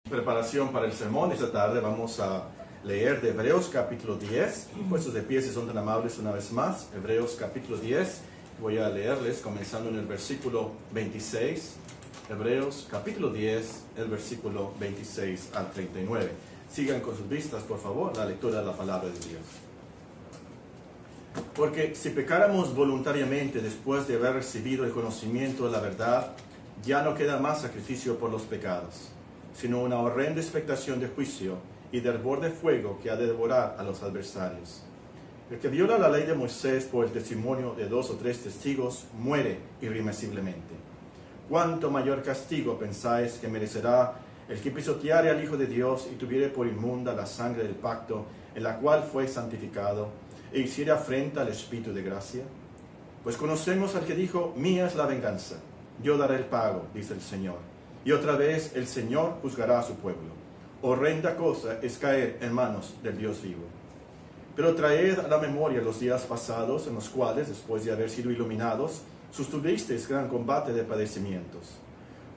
Preparación para el sermón. Esta tarde vamos a leer de Hebreos capítulo 10. Puestos de pie si son tan amables una vez más. Hebreos capítulo 10. Voy a leerles comenzando en el versículo 26. Hebreos capítulo 10, el versículo 26 al 39. Sigan con sus vistas, por favor, la lectura de la palabra de Dios. Porque si pecáramos voluntariamente después de haber recibido el conocimiento de la verdad, ya no queda más sacrificio por los pecados, sino una horrenda expectación de juicio y de hervor de fuego que ha de devorar a los adversarios. El que viola la ley de Moisés por el testimonio de 2 o 3 testigos muere irremisiblemente. ¿Cuánto mayor castigo pensáis que merecerá el que pisoteare al Hijo de Dios y tuviere por inmunda la sangre del pacto en la cual fue santificado e hiciere afrenta al Espíritu de gracia? Pues conocemos al que dijo: mía es la venganza, yo daré el pago, dice el Señor. Y otra vez el Señor juzgará a su pueblo. Horrenda cosa es caer en manos del Dios vivo. Pero traed a la memoria los días pasados, en los cuales, después de haber sido iluminados, sostuvisteis gran combate de padecimientos.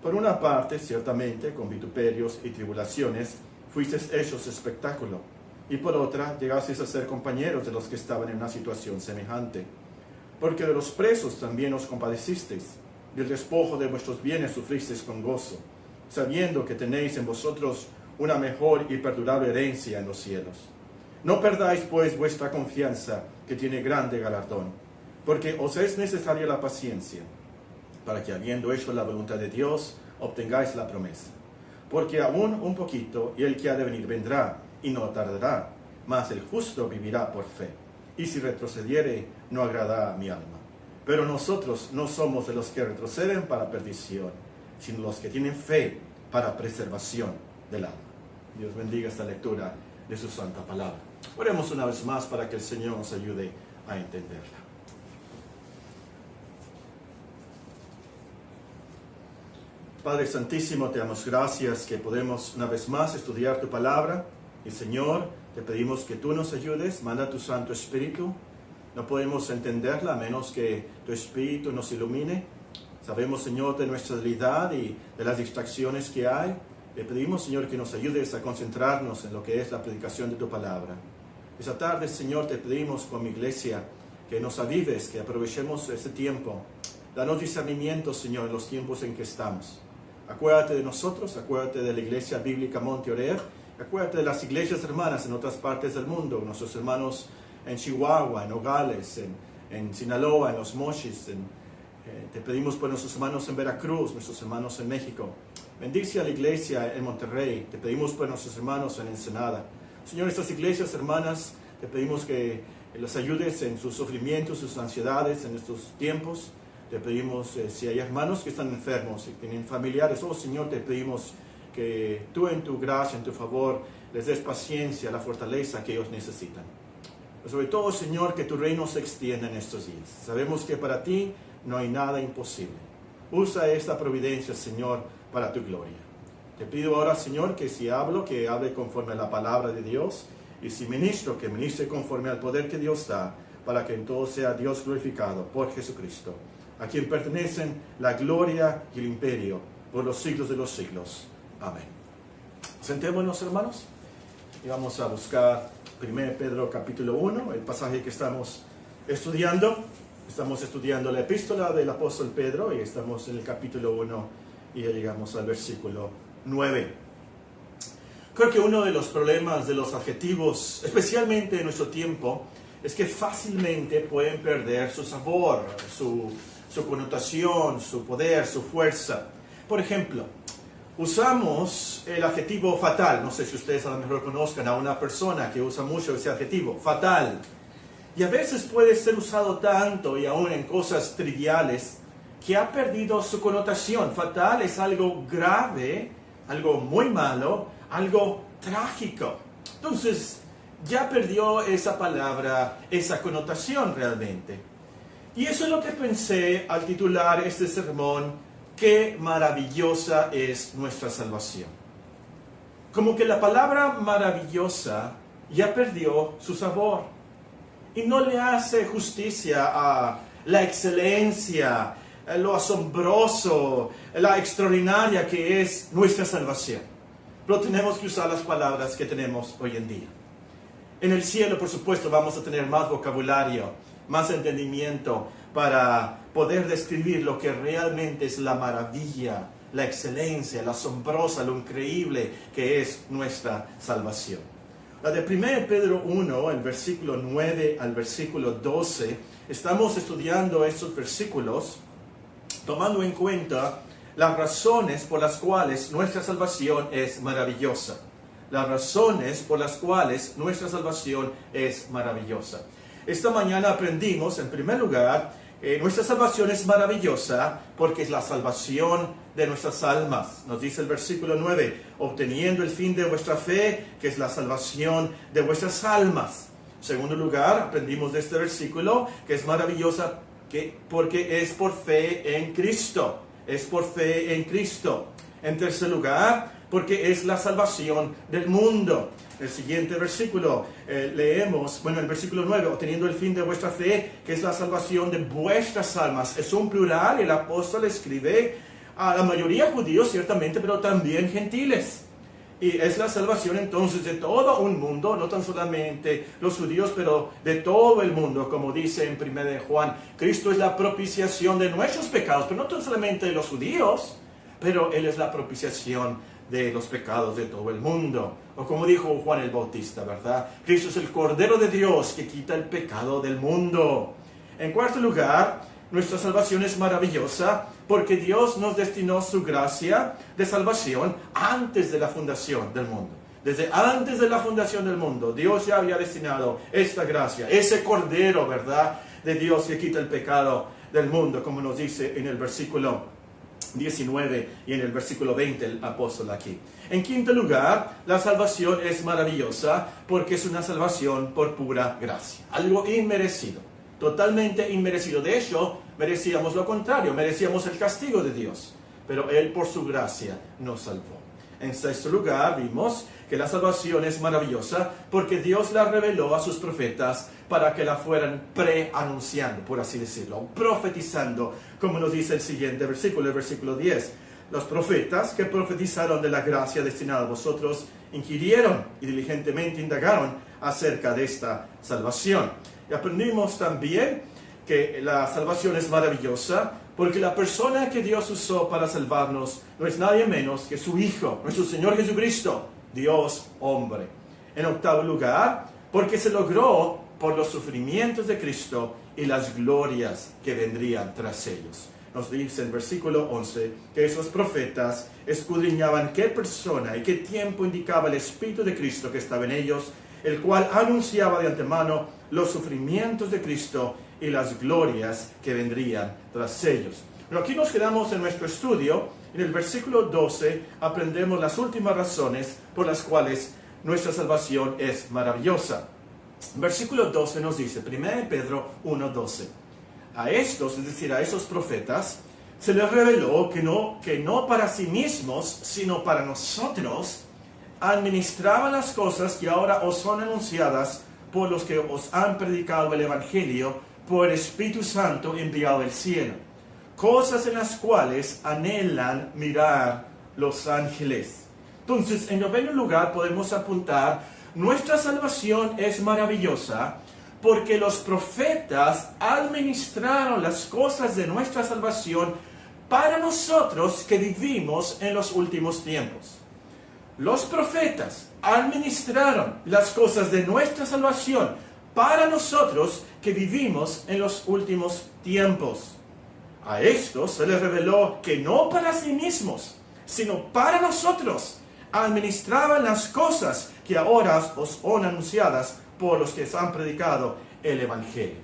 Por una parte, ciertamente, con vituperios y tribulaciones, fuisteis hechos espectáculo, y por otra, llegasteis a ser compañeros de los que estaban en una situación semejante. Porque de los presos también os compadecisteis, del despojo de vuestros bienes sufristeis con gozo, sabiendo que tenéis en vosotros una mejor y perdurable herencia en los cielos. No perdáis pues vuestra confianza, que tiene grande galardón, porque os es necesaria la paciencia, para que habiendo hecho la voluntad de Dios, obtengáis la promesa. Porque aún un poquito, y el que ha de venir vendrá, y no tardará, mas el justo vivirá por fe, y si retrocediere, no agradará a mi alma. Pero nosotros no somos de los que retroceden para perdición, sino los que tienen fe para preservación del alma. Dios bendiga esta lectura de su santa palabra. Oremos una vez más para que el Señor nos ayude a entenderla. Padre Santísimo, te damos gracias que podemos una vez más estudiar tu palabra. Y Señor, te pedimos que tú nos ayudes, manda tu Santo Espíritu. No podemos entenderla a menos que tu Espíritu nos ilumine. Sabemos, Señor, de nuestra debilidad y de las distracciones que hay. Te pedimos, Señor, que nos ayudes a concentrarnos en lo que es la predicación de tu palabra. Esta tarde, Señor, te pedimos con mi iglesia que nos avives, que aprovechemos este tiempo. Danos discernimiento, Señor, en los tiempos en que estamos. Acuérdate de nosotros, acuérdate de la Iglesia Bíblica Monte Orer, acuérdate de las iglesias hermanas en otras partes del mundo, nuestros hermanos en Chihuahua, en Nogales, en Sinaloa, en Los Mochis. Te pedimos por nuestros hermanos en Veracruz, nuestros hermanos en México. Bendice a la iglesia en Monterrey. Te pedimos por nuestros hermanos en Ensenada. Señor, estas iglesias hermanas, te pedimos que los ayudes en sus sufrimientos, sus ansiedades en estos tiempos. Te pedimos, si hay hermanos que están enfermos, si tienen familiares, oh Señor, te pedimos que tú en tu gracia, en tu favor, les des paciencia, la fortaleza que ellos necesitan. Pero sobre todo, Señor, que tu reino se extienda en estos días. Sabemos que para ti no hay nada imposible. Usa esta providencia, Señor, para tu gloria. Te pido ahora, Señor, que si hablo, que hable conforme a la palabra de Dios, y si ministro, que ministre conforme al poder que Dios da, para que en todo sea Dios glorificado por Jesucristo, a quien pertenecen la gloria y el imperio por los siglos de los siglos. Amén. Sentémonos, hermanos, y vamos a buscar 1 Pedro capítulo 1, el pasaje que estamos estudiando. Estamos estudiando la epístola del apóstol Pedro y estamos en el capítulo 1 y ya llegamos al versículo 9. Creo que uno de los problemas de los adjetivos, especialmente en nuestro tiempo, es que fácilmente pueden perder su sabor, su connotación, su poder, su fuerza. Por ejemplo, usamos el adjetivo fatal. No sé si ustedes a lo mejor conozcan a una persona que usa mucho ese adjetivo, fatal. Y a veces puede ser usado tanto y aún en cosas triviales que ha perdido su connotación. Fatal es algo grave, algo muy malo, algo trágico. Entonces, ya perdió esa palabra, esa connotación realmente. Y eso es lo que pensé al titular este sermón: qué maravillosa es nuestra salvación. Como que la palabra maravillosa ya perdió su sabor y no le hace justicia a la excelencia, lo asombroso, la extraordinaria que es nuestra salvación. pero tenemos que usar las palabras que tenemos hoy en día. En el cielo, por supuesto, vamos a tener más vocabulario, más entendimiento para poder describir lo que realmente es la maravilla, la excelencia, la asombrosa, lo increíble que es nuestra salvación. La de 1 Pedro 1, el versículo 9 al versículo 12, estamos estudiando estos versículos tomando en cuenta las razones por las cuales nuestra salvación es maravillosa. Las razones por las cuales nuestra salvación es maravillosa. Esta mañana aprendimos, en primer lugar, nuestra salvación es maravillosa porque es la salvación de nuestras almas. Nos dice el versículo 9, obteniendo el fin de vuestra fe, que es la salvación de vuestras almas. En segundo lugar, aprendimos de este versículo que es maravillosa porque es por fe en Cristo. Es por fe en Cristo. En tercer lugar, porque es la salvación del mundo. El siguiente versículo leemos, el versículo 9, obteniendo el fin de vuestra fe, que es la salvación de vuestras almas. Es un plural, el apóstol escribe a la mayoría judíos, ciertamente, pero también gentiles. Y es la salvación entonces de todo un mundo, no tan solamente los judíos, pero de todo el mundo, como dice en 1 Juan. Cristo es la propiciación de nuestros pecados, pero no tan solamente de los judíos, pero Él es la propiciación de los pecados de todo el mundo. O como dijo Juan el Bautista, ¿verdad? Cristo es el Cordero de Dios que quita el pecado del mundo. En cuarto lugar, nuestra salvación es maravillosa porque Dios nos destinó su gracia de salvación antes de la fundación del mundo. Desde antes de la fundación del mundo, Dios ya había destinado esta gracia, ese Cordero, ¿verdad?, de Dios que quita el pecado del mundo, como nos dice en el versículo 19 y en el versículo 20 el apóstol aquí. En quinto lugar, la salvación es maravillosa porque es una salvación por pura gracia, algo inmerecido, totalmente inmerecido. De hecho, merecíamos lo contrario, merecíamos el castigo de Dios, pero Él por su gracia nos salvó. En sexto lugar, vimos que la salvación es maravillosa porque Dios la reveló a sus profetas para que la fueran preanunciando, por así decirlo, profetizando, como nos dice el siguiente versículo, el versículo 10. Los profetas que profetizaron de la gracia destinada a vosotros inquirieron y diligentemente indagaron acerca de esta salvación. Y aprendimos también que la salvación es maravillosa porque la persona que Dios usó para salvarnos no es nadie menos que su Hijo, nuestro Señor Jesucristo, Dios hombre. En octavo lugar, porque se logró por los sufrimientos de Cristo y las glorias que vendrían tras ellos. Nos dice en versículo 11 que esos profetas escudriñaban qué persona y qué tiempo indicaba el Espíritu de Cristo que estaba en ellos, el cual anunciaba de antemano los sufrimientos de Cristo y las glorias que vendrían tras ellos. Pero aquí nos quedamos en nuestro estudio. En el versículo 12 aprendemos las últimas razones por las cuales nuestra salvación es maravillosa. Versículo 12 nos dice, 1 Pedro 1:12, a estos, es decir, a esos profetas, se les reveló que no para sí mismos, sino para nosotros, administraban las cosas que ahora os son anunciadas por los que os han predicado el Evangelio por el Espíritu Santo enviado del cielo, cosas en las cuales anhelan mirar los ángeles. Entonces, en noveno lugar podemos apuntar, nuestra salvación es maravillosa porque los profetas administraron las cosas de nuestra salvación para nosotros que vivimos en los últimos tiempos. Los profetas administraron las cosas de nuestra salvación para nosotros que vivimos en los últimos tiempos. A estos se les reveló que no para sí mismos, sino para nosotros, administraban las cosas que ahora os son anunciadas por los que han predicado el Evangelio.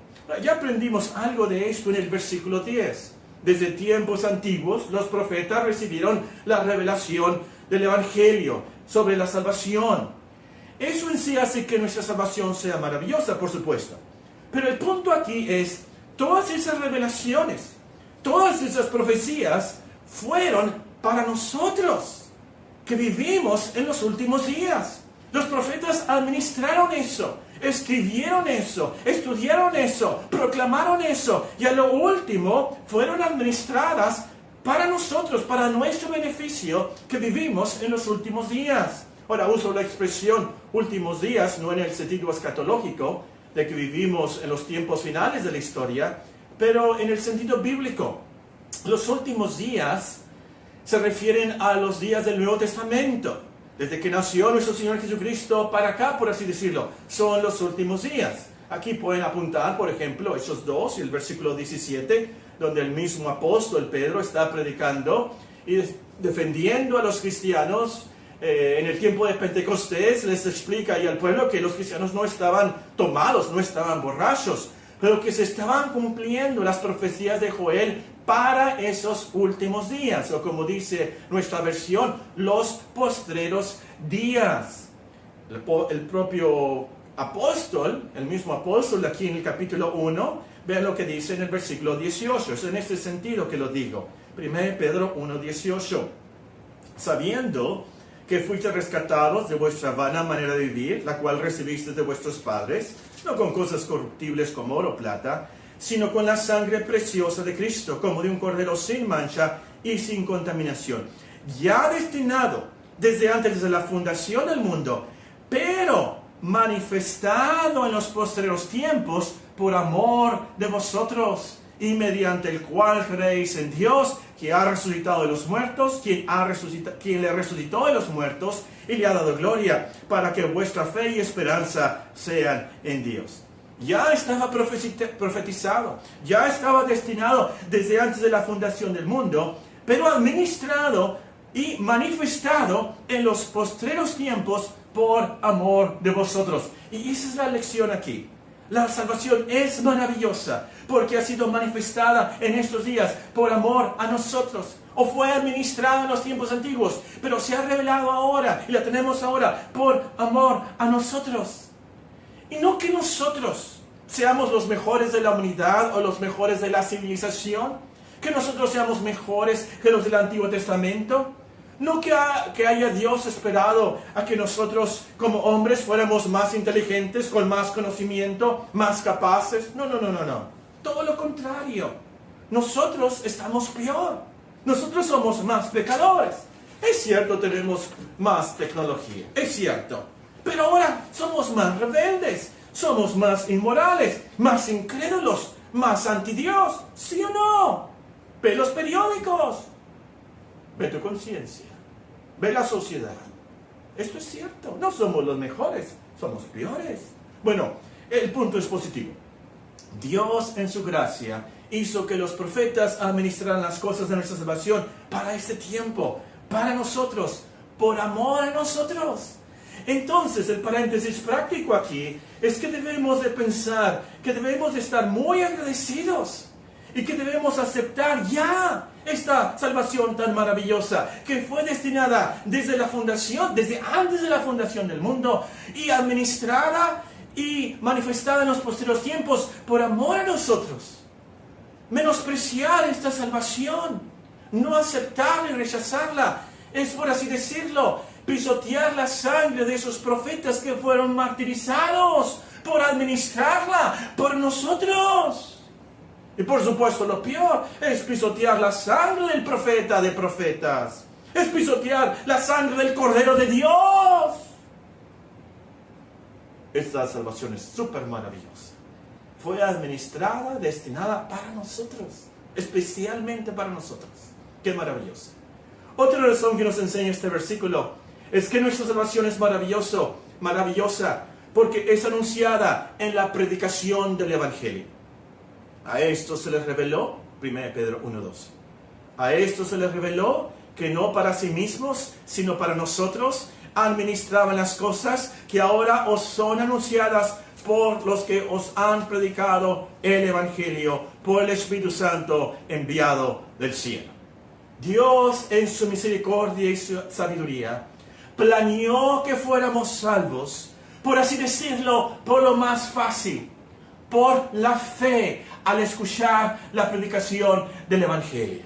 Ya aprendimos algo de esto en el versículo 10. Desde tiempos antiguos, los profetas recibieron la revelación del Evangelio sobre la salvación. Eso en sí hace que nuestra salvación sea maravillosa, por supuesto. Pero el punto aquí es, todas esas revelaciones, todas esas profecías fueron para nosotros, que vivimos en los últimos días. Los profetas administraron eso, escribieron eso, estudiaron eso, proclamaron eso, y a lo último fueron administradas para nosotros, para nuestro beneficio, que vivimos en los últimos días. Ahora uso la expresión últimos días, no en el sentido escatológico, de que vivimos en los tiempos finales de la historia, pero en el sentido bíblico. Los últimos días se refieren a los días del Nuevo Testamento. Desde que nació nuestro Señor Jesucristo para acá, por así decirlo, son los últimos días. Aquí pueden apuntar, por ejemplo, Hechos 2 y el versículo 17, donde el mismo apóstol Pedro está predicando y defendiendo a los cristianos. En el tiempo de Pentecostés les explica ahí al pueblo que los cristianos no estaban tomados, no estaban borrachos, pero que se estaban cumpliendo las profecías de Joel para esos últimos días, o como dice nuestra versión, los postreros días. El propio apóstol, el mismo apóstol aquí en el capítulo 1, vean lo que dice en el versículo 18, es en este sentido que lo digo. 1 Pedro 1:18, sabiendo que fuiste rescatados de vuestra vana manera de vivir, la cual recibisteis de vuestros padres, no con cosas corruptibles como oro o plata, sino con la sangre preciosa de Cristo, como de un cordero sin mancha y sin contaminación, ya destinado desde antes de la fundación del mundo, pero manifestado en los postreros tiempos por amor de vosotros, y mediante el cual creéis en Dios, que ha resucitado de los muertos, quien le resucitó de los muertos y le ha dado gloria, para que vuestra fe y esperanza sean en Dios. Ya estaba profetizado, ya estaba destinado desde antes de la fundación del mundo, pero administrado y manifestado en los postreros tiempos por amor de vosotros. Y esa es la lección aquí. La salvación es maravillosa porque ha sido manifestada en estos días por amor a nosotros. O fue administrada en los tiempos antiguos, pero se ha revelado ahora y la tenemos ahora por amor a nosotros. Y no que nosotros seamos los mejores de la humanidad o los mejores de la civilización, que nosotros seamos mejores que los del Antiguo Testamento. No que haya Dios esperado a que nosotros como hombres fuéramos más inteligentes, con más conocimiento, más capaces. No. Todo lo contrario. Nosotros estamos peor. Nosotros somos más pecadores. Es cierto, tenemos más tecnología. Es cierto. Pero ahora somos más rebeldes. Somos más inmorales, más incrédulos, más antidios. ¿Sí o no? Ve los periódicos. Ve tu conciencia, ve la sociedad. Esto es cierto, no somos los mejores, somos peores. Bueno, el punto es positivo. Dios en su gracia hizo que los profetas administraran las cosas de nuestra salvación para este tiempo, para nosotros, por amor a nosotros. Entonces, el paréntesis práctico aquí es que debemos de pensar, que debemos de estar muy agradecidos y que debemos aceptar ya esta salvación tan maravillosa que fue destinada desde la fundación, desde antes de la fundación del mundo, y administrada y manifestada en los posteriores tiempos por amor a nosotros. Menospreciar esta salvación, no aceptarla y rechazarla, es, por así decirlo, pisotear la sangre de esos profetas que fueron martirizados por administrarla por nosotros. Y por supuesto lo peor es pisotear la sangre del profeta de profetas. Es pisotear la sangre del Cordero de Dios. Esta salvación es súper maravillosa. Fue administrada, destinada para nosotros. Especialmente para nosotros. Qué maravilloso. Otra razón que nos enseña este versículo es que nuestra salvación es maravillosa, porque es anunciada en la predicación del Evangelio. A esto se les reveló, 1 Pedro 1:2. A esto se les reveló que no para sí mismos, sino para nosotros, administraban las cosas que ahora os son anunciadas por los que os han predicado el Evangelio, por el Espíritu Santo enviado del cielo. Dios, en su misericordia y su sabiduría, planeó que fuéramos salvos, por así decirlo, por lo más fácil, por la fe, al escuchar la predicación del Evangelio.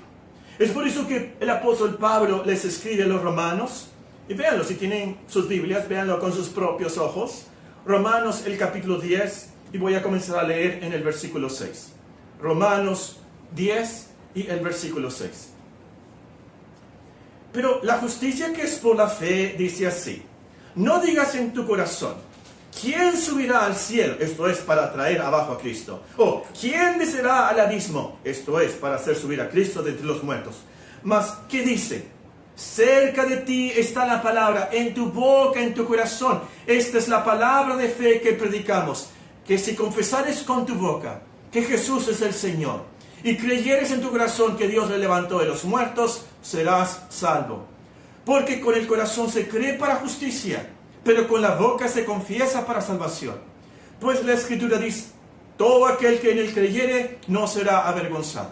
Es por eso que el apóstol Pablo les escribe a los romanos, y véanlo, si tienen sus Biblias, véanlo con sus propios ojos. Romanos, el capítulo 10, y voy a comenzar a leer en el versículo 6. Romanos 10 y el versículo 6. Pero la justicia que es por la fe dice así: no digas en tu corazón, ¿quién subirá al cielo? Esto es para traer abajo a Cristo. O ¿quién descenderá al abismo? Esto es para hacer subir a Cristo de entre los muertos. Mas, ¿qué dice? Cerca de ti está la palabra, en tu boca, en tu corazón. Esta es la palabra de fe que predicamos, que si confesares con tu boca que Jesús es el Señor, y creyeres en tu corazón que Dios le levantó de los muertos, serás salvo. Porque con el corazón se cree para justicia, pero con la boca se confiesa para salvación. Pues la Escritura dice: todo aquel que en él creyere no será avergonzado.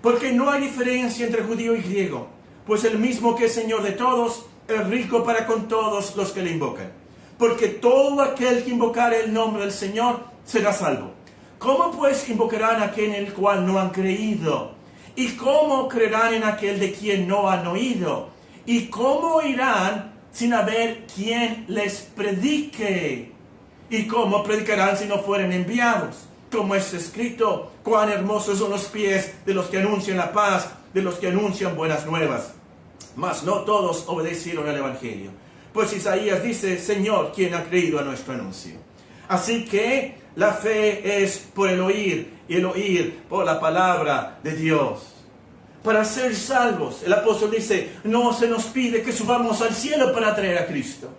Porque no hay diferencia entre judío y griego, pues el mismo que es Señor de todos es rico para con todos los que le invocan. Porque todo aquel que invocare el nombre del Señor será salvo. ¿Cómo pues invocarán a aquel en el cual no han creído? ¿Y cómo creerán en aquel de quien no han oído? ¿Y cómo irán sin haber quien les predique? ¿Y cómo predicarán si no fueren enviados? Como es escrito: cuán hermosos son los pies de los que anuncian la paz, de los que anuncian buenas nuevas. Mas no todos obedecieron al Evangelio. Pues Isaías dice: Señor, ¿quién ha creído a nuestro anuncio? Así que la fe es por el oír, y el oír por la palabra de Dios. Para ser salvos, el apóstol dice, no se nos pide que subamos al cielo para traer a Cristo.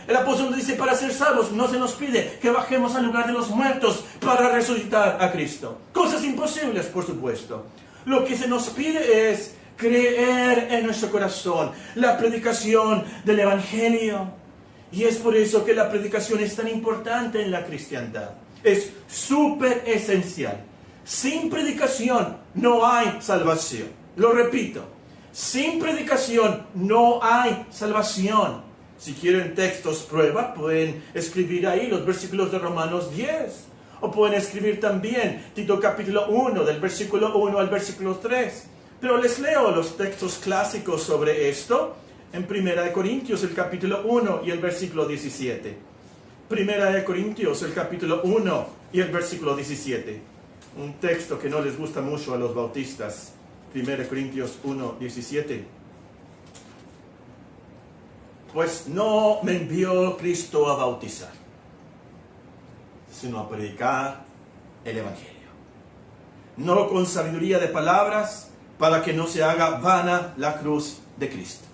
El apóstol dice, para ser salvos no se nos pide que bajemos al lugar de los muertos para resucitar a Cristo. Cosas imposibles, por supuesto. Lo que se nos pide es creer en nuestro corazón la predicación del Evangelio. Y es por eso que la predicación es tan importante en la cristiandad. Es súper esencial. Sin predicación no hay salvación. Lo repito, sin predicación no hay salvación. Si quieren textos prueba, pueden escribir ahí los versículos de Romanos 10. O pueden escribir también Tito capítulo 1, del versículo 1 al versículo 3. Pero les leo los textos clásicos sobre esto en 1 Corintios, el capítulo 1 y el versículo 17. 1 Corintios, el capítulo 1 y el versículo 17. Un texto que no les gusta mucho a los bautistas. 1 Corintios 1, 17. Pues no me envió Cristo a bautizar, sino a predicar el Evangelio. No con sabiduría de palabras, para que no se haga vana la cruz de Cristo.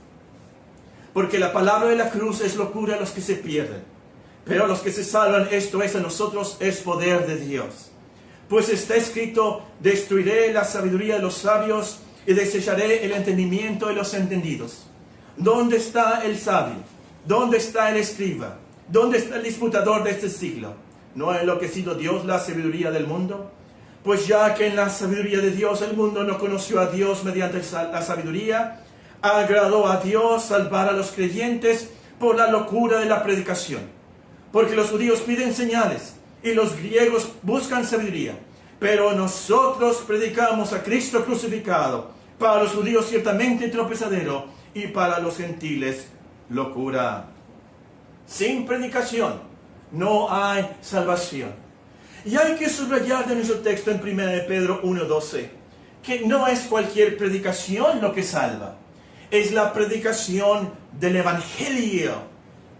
Porque la palabra de la cruz es locura a los que se pierden, pero a los que se salvan, esto es a nosotros, es poder de Dios. Pues está escrito: destruiré la sabiduría de los sabios y desecharé el entendimiento de los entendidos. ¿Dónde está el sabio? ¿Dónde está el escriba? ¿Dónde está el disputador de este siglo? ¿No ha enloquecido Dios la sabiduría del mundo? Pues ya que en la sabiduría de Dios el mundo no conoció a Dios mediante la sabiduría, agradó a Dios salvar a los creyentes por la locura de la predicación. Porque los judíos piden señales y los griegos buscan sabiduría. Pero nosotros predicamos a Cristo crucificado, para los judíos ciertamente tropezadero y para los gentiles locura. Sin predicación no hay salvación. Y hay que subrayar de nuestro texto en 1 Pedro 1:12 que no es cualquier predicación lo que salva, es la predicación del Evangelio.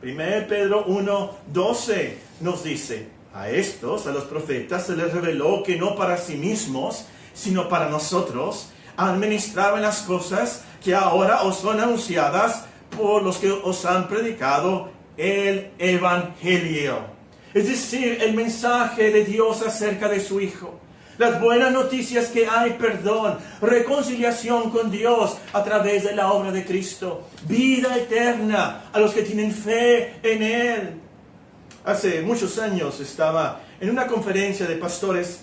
1 Pedro 1:12 nos dice: a estos, a los profetas, se les reveló que no para sí mismos, sino para nosotros, administraban las cosas que ahora os son anunciadas por los que os han predicado el Evangelio. Es decir, el mensaje de Dios acerca de su Hijo. Las buenas noticias que hay perdón, reconciliación con Dios a través de la obra de Cristo, vida eterna a los que tienen fe en Él. Hace muchos años estaba en una conferencia de pastores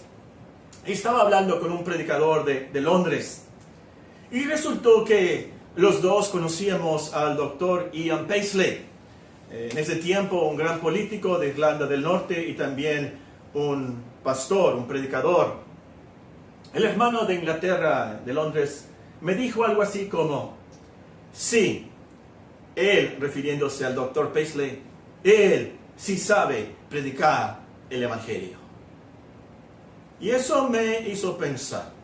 y estaba hablando con un predicador de Londres. Y resultó que los dos conocíamos al doctor Ian Paisley. En ese tiempo un gran político de Irlanda del Norte y también un pastor, un predicador. El hermano de Inglaterra, de Londres, me dijo algo así como: sí, él, refiriéndose al doctor Paisley, él sí sabe predicar el Evangelio. Y eso me hizo pensar.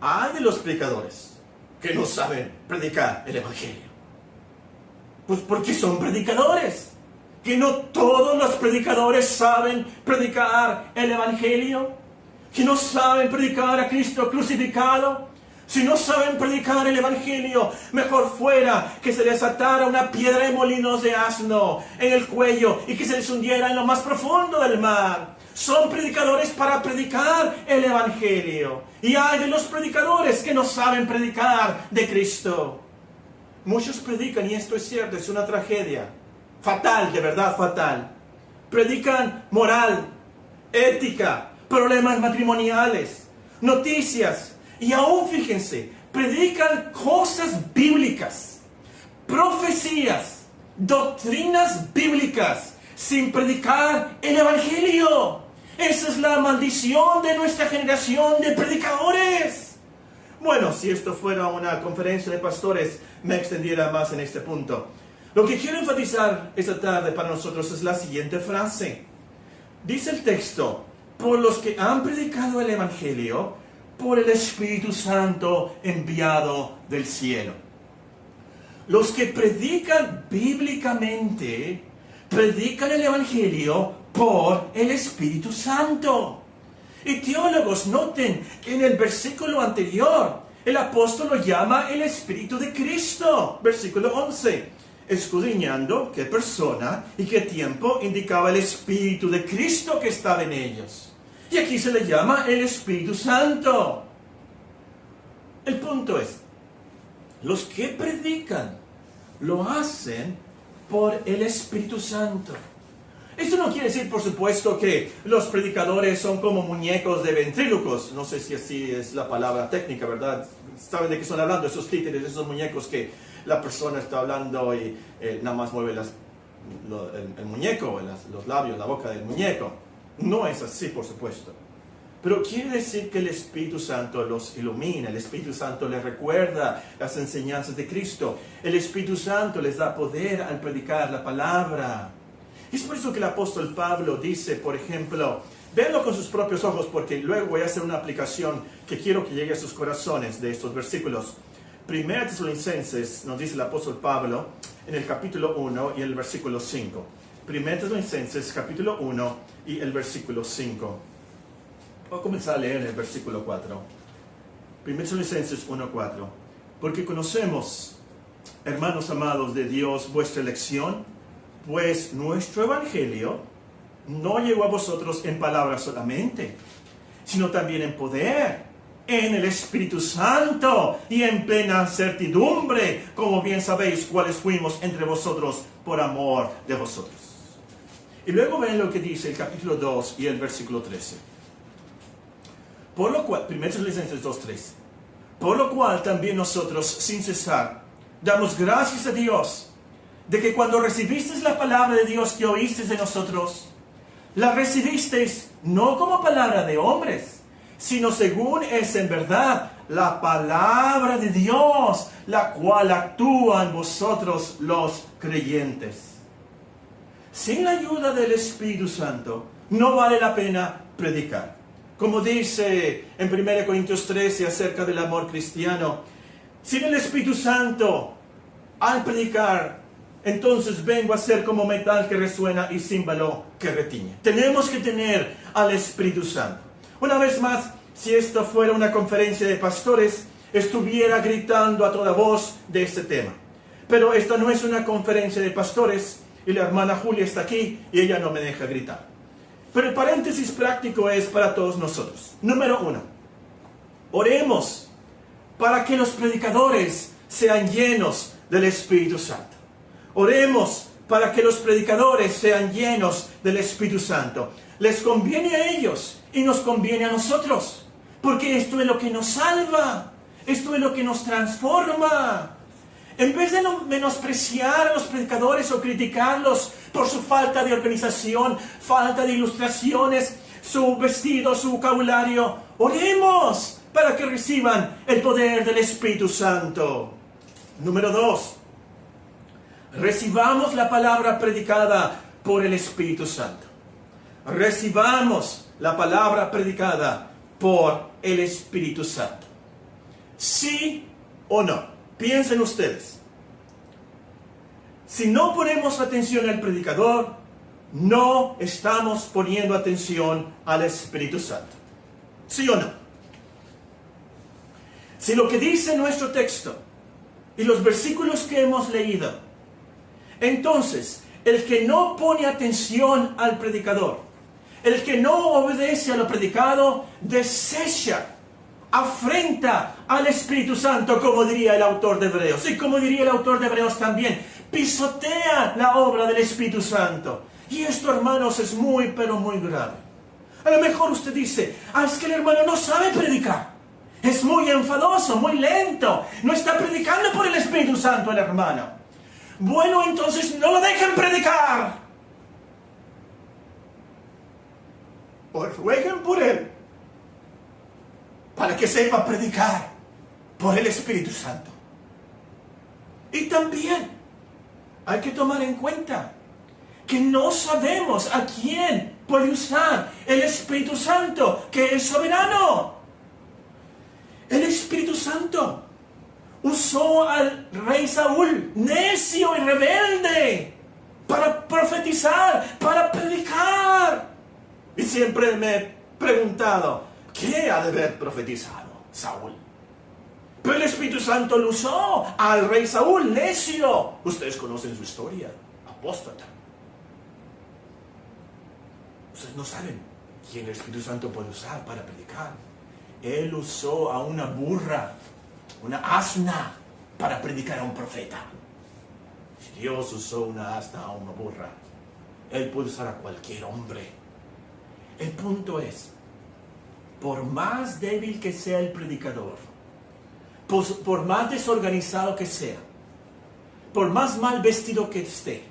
hay de los predicadores que no saben predicar el Evangelio. Pues porque son predicadores. Que no todos los predicadores saben predicar el Evangelio. Que no saben predicar a Cristo crucificado. Si no saben predicar el Evangelio, mejor fuera que se les atara una piedra de molinos de asno en el cuello y que se les hundiera en lo más profundo del mar. Son predicadores para predicar el Evangelio. Y hay de los predicadores que no saben predicar de Cristo. Muchos predican, y esto es cierto, es una tragedia. Fatal, de verdad fatal. Predican moral, ética, problemas matrimoniales, noticias. Y aún, fíjense, predican cosas bíblicas, profecías, doctrinas bíblicas, sin predicar el Evangelio. Esa es la maldición de nuestra generación de predicadores. Bueno, si esto fuera una conferencia de pastores, me extendiera más en este punto. Lo que quiero enfatizar esta tarde para nosotros es la siguiente frase. Dice el texto, por los que han predicado el Evangelio, por el Espíritu Santo enviado del cielo. Los que predican bíblicamente, predican el Evangelio por el Espíritu Santo. Y teólogos noten que en el versículo anterior, el apóstol lo llama el Espíritu de Cristo. Versículo 11. Escudriñando qué persona y qué tiempo indicaba el Espíritu de Cristo que estaba en ellos. Y aquí se le llama el Espíritu Santo. El punto es, los que predican lo hacen por el Espíritu Santo. Esto no quiere decir, por supuesto, que los predicadores son como muñecos de ventrílocos. No sé si así es la palabra técnica, ¿verdad? ¿Saben de qué están hablando? Esos títeres, esos muñecos que la persona está hablando y nada más mueve el muñeco, los labios, la boca del muñeco. No es así, por supuesto. Pero quiere decir que el Espíritu Santo los ilumina, el Espíritu Santo les recuerda las enseñanzas de Cristo. El Espíritu Santo les da poder al predicar la palabra. Es por eso que el apóstol Pablo dice, por ejemplo, véanlo con sus propios ojos, porque luego voy a hacer una aplicación que quiero que llegue a sus corazones de estos versículos. 1 Tesalonicenses, nos dice el apóstol Pablo, en el capítulo 1 y el versículo 5. 1 Tesalonicenses, capítulo 1 y el versículo 5. Voy a comenzar a leer el versículo 4. 1 Tesalonicenses 1:4. Porque conocemos, hermanos amados de Dios, vuestra elección, pues nuestro evangelio no llegó a vosotros en palabras solamente, sino también en poder, en el Espíritu Santo y en plena certidumbre, como bien sabéis cuáles fuimos entre vosotros por amor de vosotros. Y luego ven lo que dice el capítulo 2 y el versículo 13. Por lo cual, 1 Tesalonicenses 2:13. Por lo cual también nosotros, sin cesar, damos gracias a Dios, de que cuando recibisteis la palabra de Dios que oísteis de nosotros, la recibisteis no como palabra de hombres, sino según es en verdad la palabra de Dios, la cual actúa en vosotros los creyentes. Sin la ayuda del Espíritu Santo, no vale la pena predicar. Como dice en 1 Corintios 13 acerca del amor cristiano, sin el Espíritu Santo, al predicar, entonces vengo a ser como metal que resuena y címbalo que retiñe. Tenemos que tener al Espíritu Santo. Una vez más, si esto fuera una conferencia de pastores, estuviera gritando a toda voz de este tema. Pero esta no es una conferencia de pastores y la hermana Julia está aquí y ella no me deja gritar. Pero el paréntesis práctico es para todos nosotros. Número 1. Oremos para que los predicadores sean llenos del Espíritu Santo. Oremos para que los predicadores sean llenos del Espíritu Santo. Les conviene a ellos y nos conviene a nosotros. Porque esto es lo que nos salva. Esto es lo que nos transforma. En vez de menospreciar a los predicadores o criticarlos por su falta de organización, falta de ilustraciones, su vestido, su vocabulario, oremos para que reciban el poder del Espíritu Santo. Número 2. Recibamos la palabra predicada por el Espíritu Santo. Recibamos la palabra predicada por el Espíritu Santo. ¿Sí o no? Piensen ustedes. Si no ponemos atención al predicador, no estamos poniendo atención al Espíritu Santo. ¿Sí o no? Si lo que dice nuestro texto y los versículos que hemos leído, entonces el que no pone atención al predicador, el que no obedece a lo predicado, desecha, afrenta al Espíritu Santo, como diría el autor de Hebreos. Y como diría el autor de Hebreos también, pisotea la obra del Espíritu Santo. Y esto, hermanos, es muy, pero muy grave. A lo mejor usted dice, es que el hermano no sabe predicar. Es muy enfadoso, muy lento. No está predicando por el Espíritu Santo el hermano. Bueno, entonces no lo dejen predicar. O rueguen por él, para que sepa predicar por el Espíritu Santo. Y también hay que tomar en cuenta que no sabemos a quién puede usar el Espíritu Santo, que es soberano. El Espíritu Santo usó al rey Saúl, necio y rebelde, para profetizar, para predicar. Y siempre me he preguntado, ¿qué ha de haber profetizado Saúl? Pero el Espíritu Santo lo usó al rey Saúl, necio. Ustedes conocen su historia, apóstata. Ustedes no saben quién el Espíritu Santo puede usar para predicar. Él usó a una burra, una asna, para predicar a un profeta. Si Dios usó una asna a una burra, Él puede usar a cualquier hombre. El punto es, por más débil que sea el predicador, por más desorganizado que sea, por más mal vestido que esté,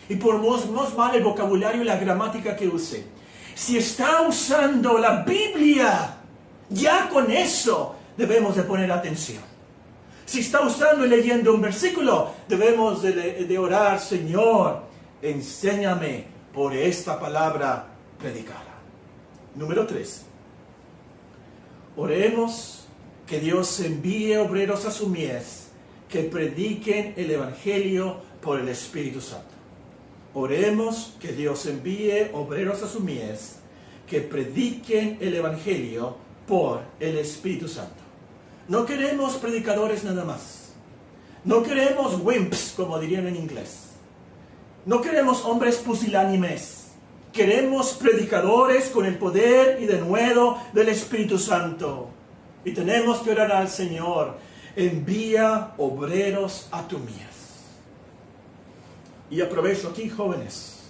y por más mal el vocabulario y la gramática que use, si está usando la Biblia, ya con eso debemos de poner atención. Si está usando y leyendo un versículo, debemos de orar, Señor, enséñame por esta palabra predicada. Número 3. Oremos que Dios envíe obreros a su mies que prediquen el Evangelio por el Espíritu Santo. Oremos que Dios envíe obreros a su mies que prediquen el Evangelio por el Espíritu Santo. No queremos predicadores nada más. No queremos wimps, como dirían en inglés. No queremos hombres pusilánimes. Queremos predicadores con el poder y denuedo del Espíritu Santo. Y tenemos que orar al Señor. Envía obreros a tu mies. Y aprovecho aquí, jóvenes.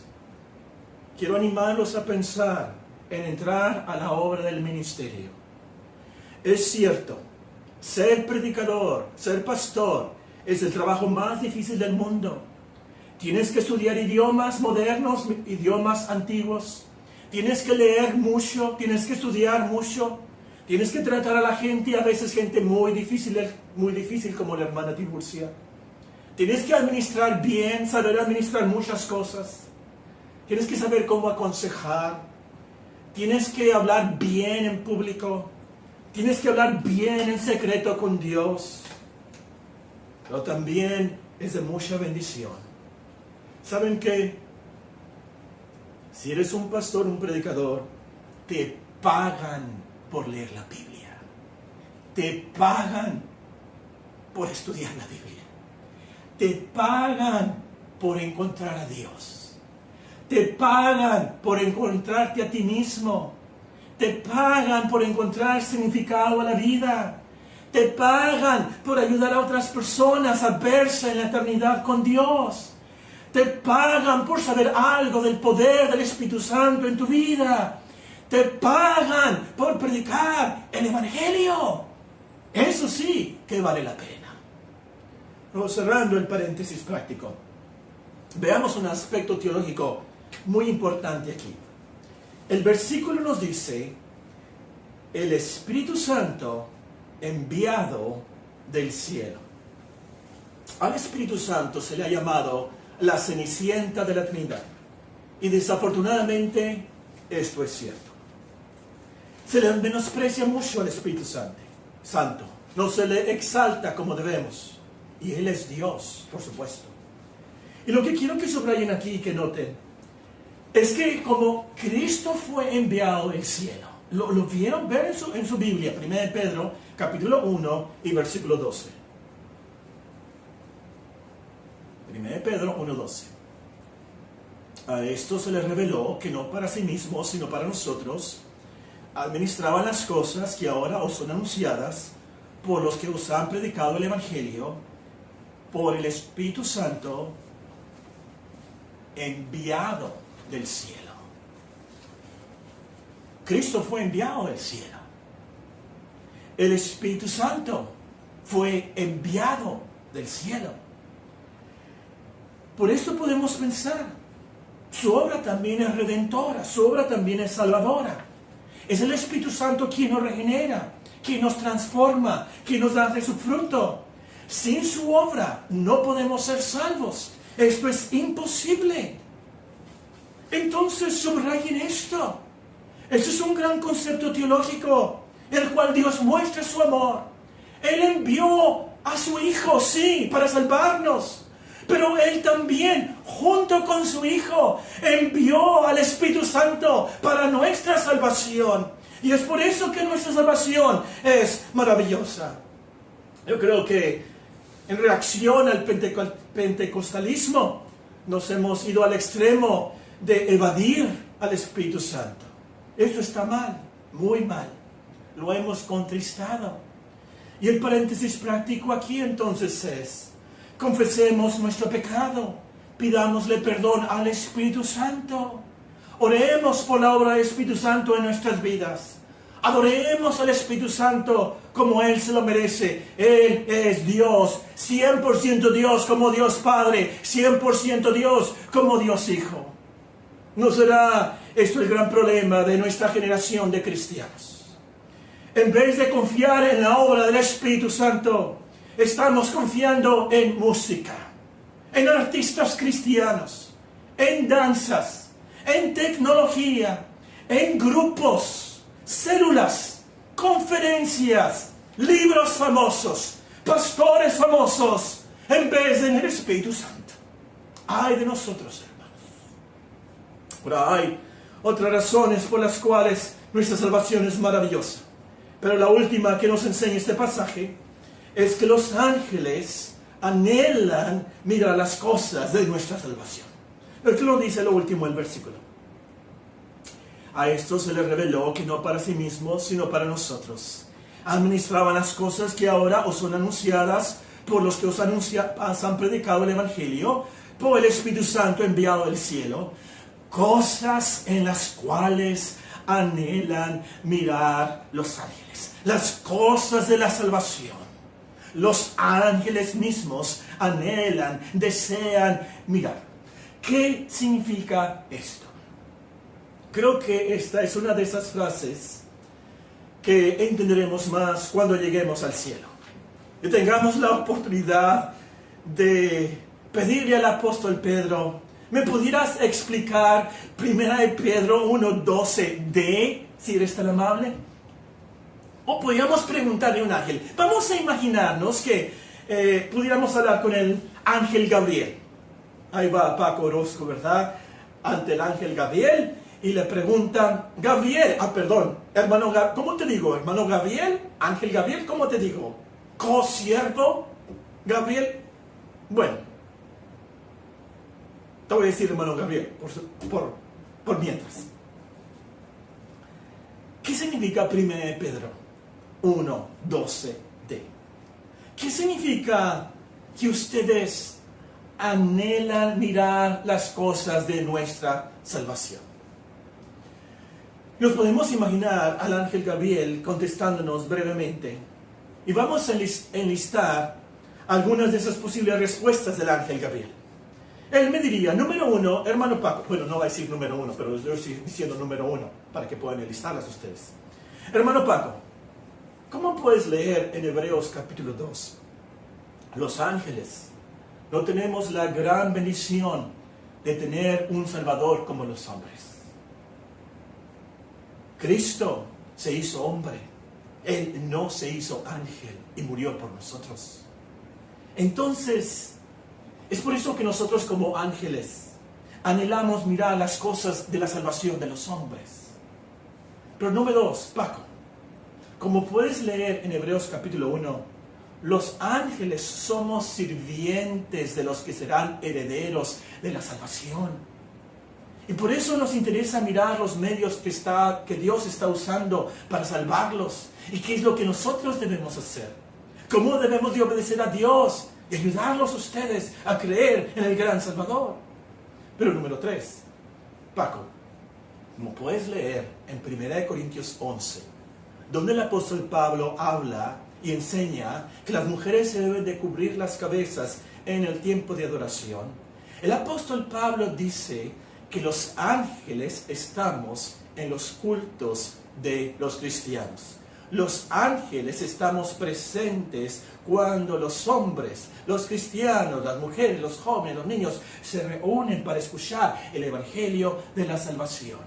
Quiero animarlos a pensar en entrar a la obra del ministerio. Es cierto, ser predicador, ser pastor, es el trabajo más difícil del mundo. Tienes que estudiar idiomas modernos, idiomas antiguos. Tienes que leer mucho, tienes que estudiar mucho. Tienes que tratar a la gente, a veces gente muy difícil como la hermana Tiburcia. Tienes que administrar bien, saber administrar muchas cosas. Tienes que saber cómo aconsejar. Tienes que hablar bien en público. Tienes que hablar bien en secreto con Dios. Pero también es de mucha bendición. ¿Saben qué? Si eres un pastor, un predicador, te pagan por leer la Biblia. Te pagan por estudiar la Biblia. Te pagan por encontrar a Dios. Te pagan por encontrarte a ti mismo. Te pagan por encontrar significado a la vida. Te pagan por ayudar a otras personas a verse en la eternidad con Dios. Te pagan por saber algo del poder del Espíritu Santo en tu vida. Te pagan por predicar el Evangelio. Eso sí que vale la pena. Luego, cerrando el paréntesis práctico, veamos un aspecto teológico muy importante aquí. El versículo nos dice, el Espíritu Santo enviado del cielo. Al Espíritu Santo se le ha llamado la cenicienta de la Trinidad. Y desafortunadamente esto es cierto. Se le menosprecia mucho al Espíritu Santo. no se le exalta como debemos. Y Él es Dios, por supuesto. Y lo que quiero que subrayen aquí y que noten es que como Cristo fue enviado del cielo, lo vieron ver en su Biblia, 1 Pedro, capítulo 1 y versículo 12. 1 Pedro 1:12. A esto se le reveló que no para sí mismos, sino para nosotros, administraban las cosas que ahora os son anunciadas por los que os han predicado el Evangelio, por el Espíritu Santo enviado del cielo. Cristo fue enviado del cielo. El Espíritu Santo fue enviado del cielo. Por eso podemos pensar, su obra también es redentora, su obra también es salvadora. Es el Espíritu Santo quien nos regenera, quien nos transforma, quien nos da de su fruto. Sin su obra no podemos ser salvos. Esto es imposible. Entonces subrayen esto. Esto es un gran concepto teológico, en el cual Dios muestra su amor. Él envió a su Hijo, sí, para salvarnos. Pero Él también, junto con su Hijo, envió al Espíritu Santo para nuestra salvación. Y es por eso que nuestra salvación es maravillosa. Yo creo que en reacción al pentecostalismo nos hemos ido al extremo de evadir al Espíritu Santo. Esto está mal, muy mal. Lo hemos contristado. Y el paréntesis práctico aquí entonces es: confesemos nuestro pecado, pidámosle perdón al Espíritu Santo, oremos por la obra del Espíritu Santo en nuestras vidas, adoremos al Espíritu Santo como Él se lo merece. Él es Dios, 100% Dios como Dios Padre, 100% Dios como Dios Hijo. ¿No será esto el gran problema de nuestra generación de cristianos? En vez de confiar en la obra del Espíritu Santo, estamos confiando en música, en artistas cristianos, en danzas, en tecnología, en grupos, células, conferencias, libros famosos, pastores famosos, en vez de en el Espíritu Santo. Ay de nosotros, hermanos. Pero hay otras razones por las cuales nuestra salvación es maravillosa. Pero la última que nos enseña este pasaje es que los ángeles anhelan mirar las cosas de nuestra salvación. Lo que nos dice lo último del versículo. A esto se les reveló que no para sí mismos, sino para nosotros administraban las cosas que ahora os son anunciadas por los que os han predicado el Evangelio, por el Espíritu Santo enviado del cielo, cosas en las cuales anhelan mirar los ángeles, las cosas de la salvación. Los ángeles mismos anhelan, desean mirar. ¿Qué significa esto? Creo que esta es una de esas frases que entenderemos más cuando lleguemos al cielo. Y tengamos la oportunidad de pedirle al apóstol Pedro: ¿me pudieras explicar 1 Pedro 1:12d, si eres tan amable? O podríamos preguntarle a un ángel. Vamos a imaginarnos que pudiéramos hablar con el ángel Gabriel. Ahí va Paco Orozco, ¿verdad? Ante el ángel Gabriel y le pregunta: Gabriel, hermano, ¿cómo te digo? Hermano Gabriel, ángel Gabriel, ¿cómo te digo? ¿Consiervo Gabriel? Bueno, te voy a decir hermano Gabriel, por mientras. ¿Qué significa 1 Pedro 1:12d? ¿Qué significa que ustedes anhelan mirar las cosas de nuestra salvación? Nos podemos imaginar al ángel Gabriel contestándonos brevemente, y vamos a enlistar algunas de esas posibles respuestas del ángel Gabriel. Él me diría: número 1, hermano Paco. Bueno, no va a decir número 1, pero yo estoy diciendo número 1 para que puedan enlistarlas ustedes. Hermano Paco, ¿cómo puedes leer en Hebreos capítulo 2? Los ángeles no tenemos la gran bendición de tener un Salvador como los hombres. Cristo se hizo hombre Él no se hizo ángel y murió por nosotros. Entonces, es por eso que nosotros como ángeles anhelamos mirar las cosas de la salvación de los hombres. Pero número 2, Paco, como puedes leer en Hebreos capítulo 1, los ángeles somos sirvientes de los que serán herederos de la salvación. Y por eso nos interesa mirar los medios que Dios está usando para salvarlos. Y qué es lo que nosotros debemos hacer. Cómo debemos de obedecer a Dios y ayudarlos a ustedes a creer en el gran Salvador. Pero número 3, Paco, como puedes leer en 1 Corintios 11, donde el apóstol Pablo habla y enseña que las mujeres se deben de cubrir las cabezas en el tiempo de adoración. El apóstol Pablo dice que los ángeles estamos en los cultos de los cristianos. Los ángeles estamos presentes cuando los hombres, los cristianos, las mujeres, los jóvenes, los niños se reúnen para escuchar el evangelio de la salvación.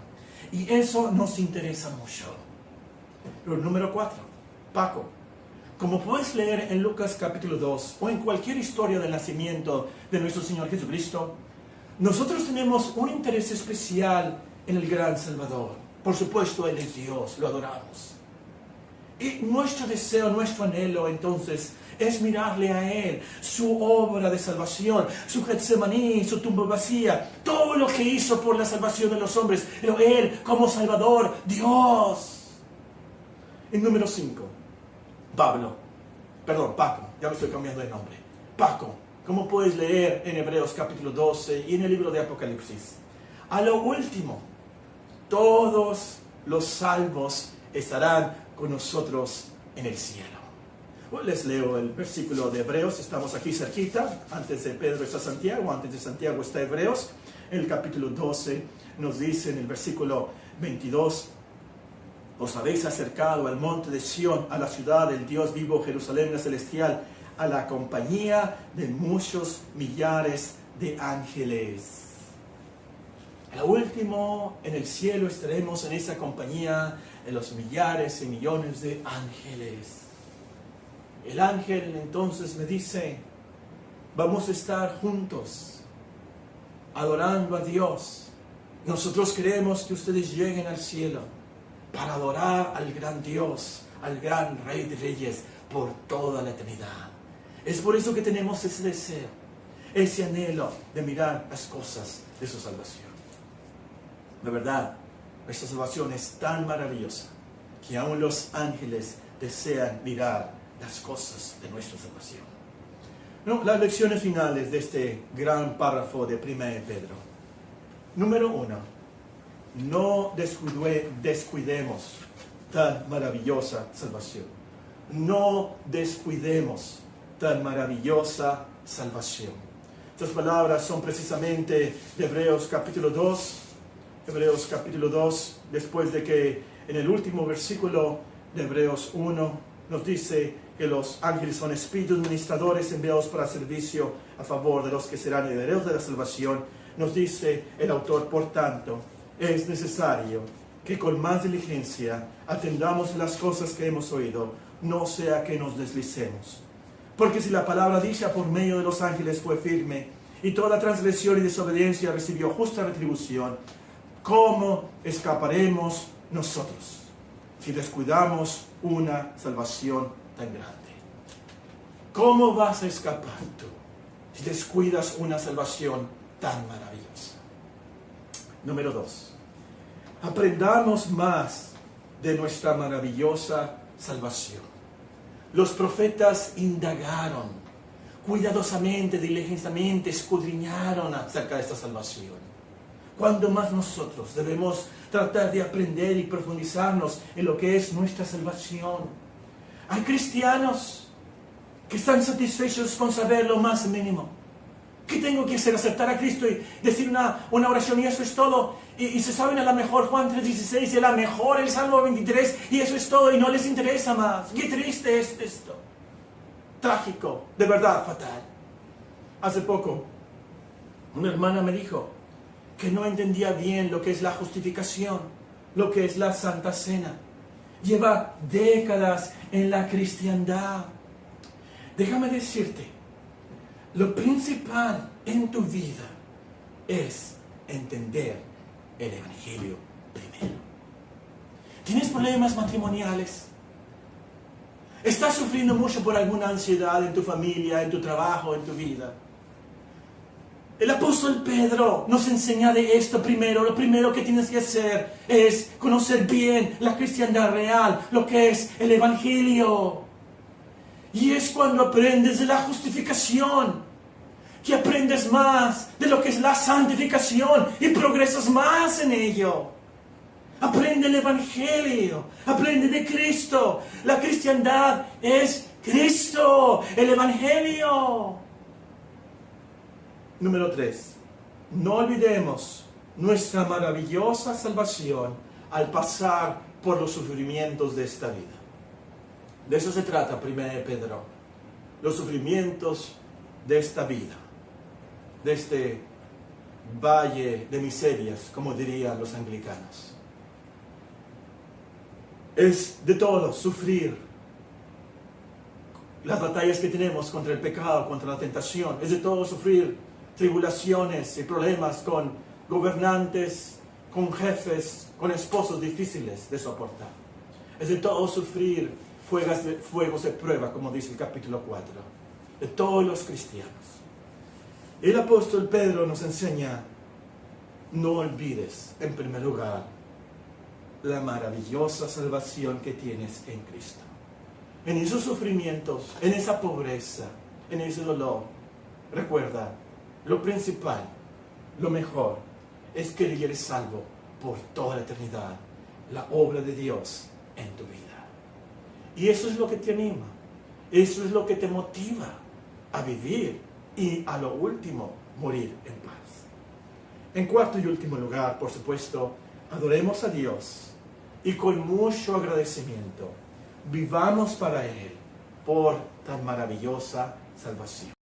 Y eso nos interesa mucho. Pero número 4, Paco, como puedes leer en Lucas capítulo 2 o en cualquier historia del nacimiento de nuestro Señor Jesucristo, nosotros tenemos un interés especial en el gran Salvador. Por supuesto, Él es Dios, lo adoramos. Y nuestro deseo, nuestro anhelo entonces es mirarle a Él, su obra de salvación, su Getsemaní, su tumba vacía, todo lo que hizo por la salvación de los hombres, pero Él como Salvador, Dios. En número 5, Paco, ya me estoy cambiando de nombre. Paco, como puedes leer en Hebreos capítulo 12 y en el libro de Apocalipsis, a lo último, todos los salvos estarán con nosotros en el cielo. Hoy les leo el versículo de Hebreos, estamos aquí cerquita, antes de Pedro está Santiago, antes de Santiago está Hebreos. En el capítulo 12 nos dice en el versículo 22, os habéis acercado al monte de Sión, a la ciudad del Dios vivo, Jerusalén la celestial, a la compañía de muchos millares de ángeles. A lo último, en el cielo estaremos en esa compañía de los millares y millones de ángeles. El ángel entonces me dice, vamos a estar juntos, adorando a Dios. Nosotros queremos que ustedes lleguen al cielo para adorar al gran Dios, al gran Rey de Reyes, por toda la eternidad. Es por eso que tenemos ese deseo, ese anhelo de mirar las cosas de su salvación. De verdad, nuestra salvación es tan maravillosa que aún los ángeles desean mirar las cosas de nuestra salvación. No, las lecciones finales de este gran párrafo de 1 Pedro. Número 1. No descuidemos tan maravillosa salvación. No descuidemos tan maravillosa salvación. Estas palabras son precisamente de Hebreos capítulo 2. Hebreos capítulo 2, después de que en el último versículo de Hebreos 1 nos dice que los ángeles son espíritus ministradores enviados para servicio a favor de los que serán herederos de la salvación. Nos dice el autor, por tanto, es necesario que con más diligencia atendamos las cosas que hemos oído, no sea que nos deslicemos. Porque si la palabra dicha por medio de los ángeles fue firme, y toda transgresión y desobediencia recibió justa retribución, ¿cómo escaparemos nosotros si descuidamos una salvación tan grande? ¿Cómo vas a escapar tú si descuidas una salvación tan maravillosa? Número 2. Aprendamos más de nuestra maravillosa salvación. Los profetas indagaron, cuidadosamente, diligentemente, escudriñaron acerca de esta salvación. Cuando más nosotros debemos tratar de aprender y profundizarnos en lo que es nuestra salvación. Hay cristianos que están satisfechos con saber lo más mínimo. ¿Qué tengo que hacer? Aceptar a Cristo y decir una oración y eso es todo. Y se saben a la mejor Juan 3:16 y a la mejor el Salmo 23 y eso es todo y no les interesa más. Qué triste es esto. Trágico, de verdad fatal. Hace poco, una hermana me dijo que no entendía bien lo que es la justificación, lo que es la Santa Cena. lleva décadas en la cristiandad. Déjame decirte, lo principal en tu vida es entender el Evangelio primero. ¿Tienes problemas matrimoniales? ¿Estás sufriendo mucho por alguna ansiedad en tu familia, en tu trabajo, en tu vida? El apóstol Pedro nos enseña de esto primero. Lo primero que tienes que hacer es conocer bien la cristiandad real, lo que es el Evangelio. Y es cuando aprendes de la justificación, que aprendes más de lo que es la santificación y progresas más en ello. Aprende el Evangelio, aprende de Cristo. La cristiandad es Cristo, el Evangelio. Número 3. No olvidemos nuestra maravillosa salvación al pasar por los sufrimientos de esta vida. De eso se trata 1 Pedro. Los sufrimientos de esta vida, de este valle de miserias, como dirían los anglicanos. Es de todo sufrir las batallas que tenemos contra el pecado, contra la tentación. Es de todo sufrir tribulaciones y problemas con gobernantes, con jefes, con esposos difíciles de soportar. Es de todo sufrir fuegos de prueba, como dice el capítulo 4, de todos los cristianos. El apóstol Pedro nos enseña, no olvides, en primer lugar, la maravillosa salvación que tienes en Cristo. En esos sufrimientos, en esa pobreza, en ese dolor, recuerda, lo principal, lo mejor, es que eres salvo por toda la eternidad, la obra de Dios en tu vida. Y eso es lo que te anima, eso es lo que te motiva a vivir y a lo último, morir en paz. En cuarto y último lugar, por supuesto, adoremos a Dios y con mucho agradecimiento vivamos para Él por tan maravillosa salvación.